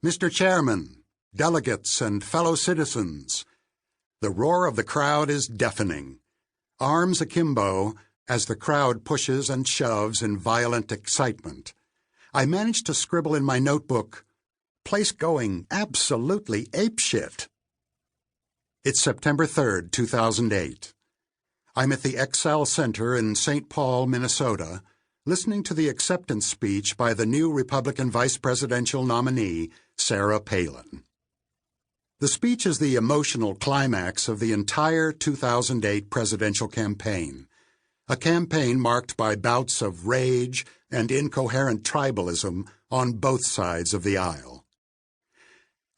Mr. Chairman, delegates, and fellow citizens. The roar of the crowd is deafening. Arms akimbo as the crowd pushes and shoves in violent excitement. I manage to scribble in my notebook, "Place going absolutely apeshit." It's September 3rd, 2008. I'm at the Excel Center in St. Paul, Minnesota, listening to the acceptance speech by the new Republican vice presidential nominee, Sarah Palin. The speech is the emotional climax of the entire 2008 presidential campaign, a campaign marked by bouts of rage and incoherent tribalism on both sides of the aisle.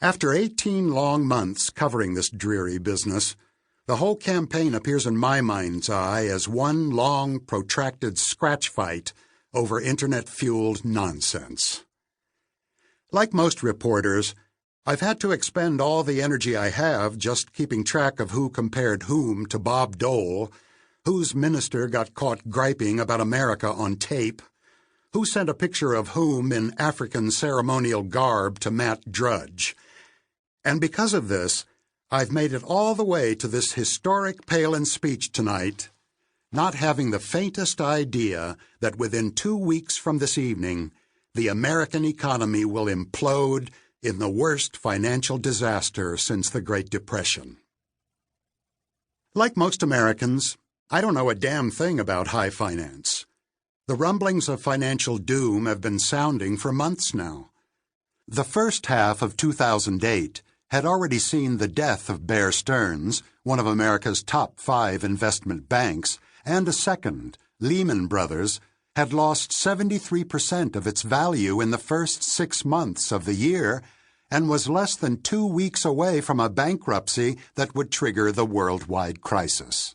After 18 long months covering this dreary business, the whole campaign appears in my mind's eye as one long, protracted scratch fight over internet-fueled nonsense. Like most reporters, I've had to expend all the energy I have just keeping track of who compared whom to Bob Dole, whose minister got caught griping about America on tape, who sent a picture of whom in African ceremonial garb to Matt Drudge. And because of this, I've made it all the way to this historic Palin speech tonight, not having the faintest idea that within 2 weeks from this evening, the American economy will implode in the worst financial disaster since the Great Depression. Like most Americans, I don't know a damn thing about high finance. The rumblings of financial doom have been sounding for months now. The first half of 2008 had already seen the death of Bear Stearns, one of America's top 5 investment banks, and a second, Lehman Brothers, had lost 73% of its value in the first 6 months of the year and was less than 2 weeks away from a bankruptcy that would trigger the worldwide crisis.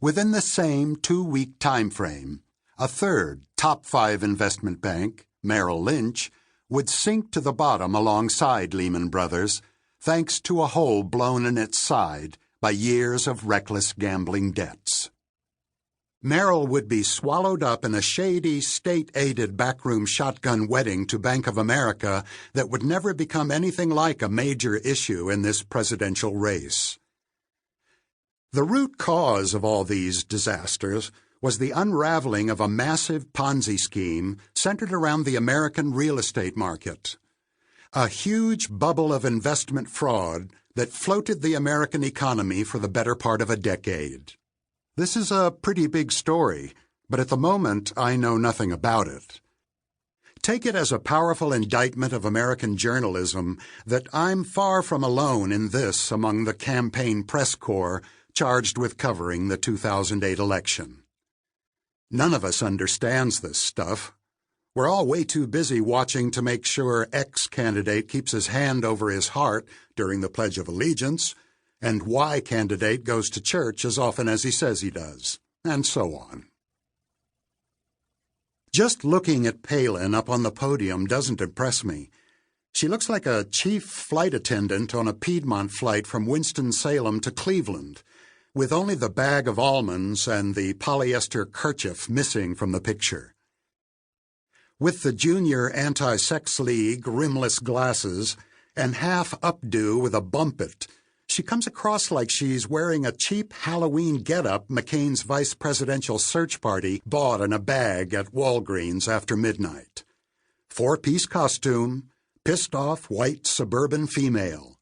Within the same 2-week time frame, a third top 5 investment bank, Merrill Lynch, would sink to the bottom alongside Lehman Brothers, thanks to a hole blown in its side by years of reckless gambling debts. Merrill would be swallowed up in a shady, state-aided backroom shotgun wedding to Bank of America that would never become anything like a major issue in this presidential race. The root cause of all these disasters was the unraveling of a massive Ponzi scheme centered around the American real estate market. A huge bubble of investment fraud that floated the American economy for the better part of a decade. This is a pretty big story, but at the moment I know nothing about it. Take it as a powerful indictment of American journalism that I'm far from alone in this among the campaign press corps charged with covering the 2008 election. None of us understands this stuff. We're all way too busy watching to make sure X candidate keeps his hand over his heart during the Pledge of Allegiance, and Y candidate goes to church as often as he says he does, and so on. Just looking at Palin up on the podium doesn't impress me. She looks like a chief flight attendant on a Piedmont flight from Winston-Salem to Cleveland, with only the bag of almonds and the polyester kerchief missing from the picture. With the Junior Anti-Sex League rimless glasses and half updo with a bumpet, she comes across like she's wearing a cheap Halloween getup McCain's vice presidential search party bought in a bag at Walgreens after midnight. 4-piece costume, pissed-off white suburban female,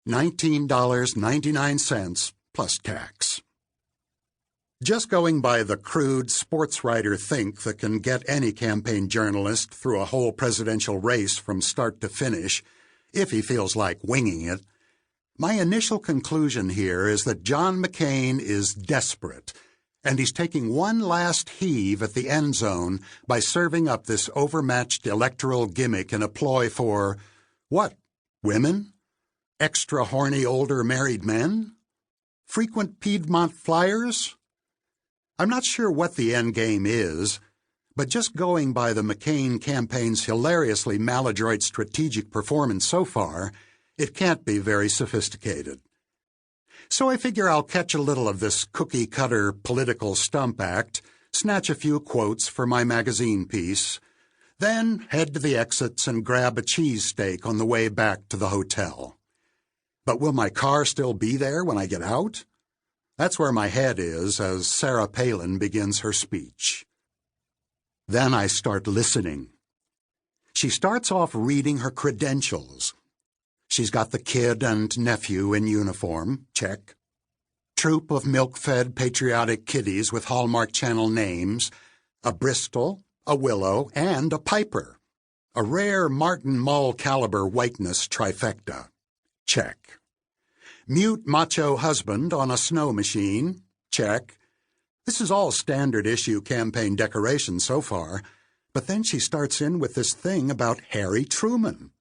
$19.99 plus tax. Just going by the crude sports writer think that can get any campaign journalist through a whole presidential race from start to finish, if he feels like winging it, my initial conclusion here is that John McCain is desperate, and he's taking one last heave at the end zone by serving up this overmatched electoral gimmick in a ploy for, what, women? Extra horny older married men? Frequent Piedmont flyers? I'm not sure what the end game is, but just going by the McCain campaign's hilariously maladroit strategic performance so far, it can't be very sophisticated. So I figure I'll catch a little of this cookie-cutter political stump act, snatch a few quotes for my magazine piece, Then head to the exits and grab a cheesesteak on the way back to the hotel. But will my car still be there when I get out? That's where my head is as Sarah Palin begins her speech. Then I start listening. She starts off reading her credentials. She's got the kid and nephew in uniform, check. Troop of milk-fed patriotic kiddies with Hallmark Channel names, a Bristol, a Willow, and a Piper. A rare Martin Mull caliber whiteness trifecta. Check. Mute macho husband on a snow machine. Check. This is all standard issue campaign decoration so far, but then she starts in with this thing about Harry Truman.